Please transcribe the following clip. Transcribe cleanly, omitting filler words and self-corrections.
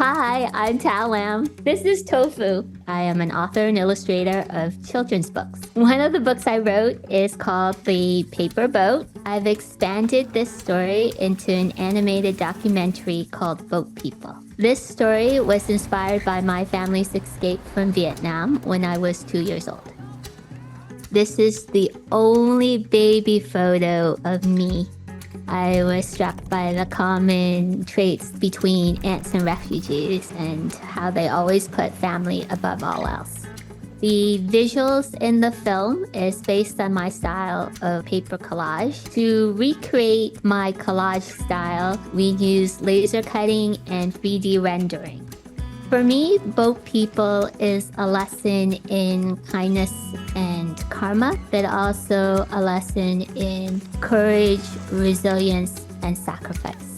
Hi, I'm Thao Lam. This is Tofu. I am an author and illustrator of children's books. One of the books I wrote is called The Paper Boat. I've expanded this story into an animated documentary called Boat People. This story was inspired by my family's escape from Vietnam when I was 2 years old. This is the only baby photo of me. I was struck by the common traits between ants and refugees and how they always put family above all else. The visuals in the film is based on my style of paper collage. To recreate my collage style, we use laser cutting and 3D rendering. For me, Boat People is a lesson in kindness and karma, but also a lesson in courage, resilience, and sacrifice.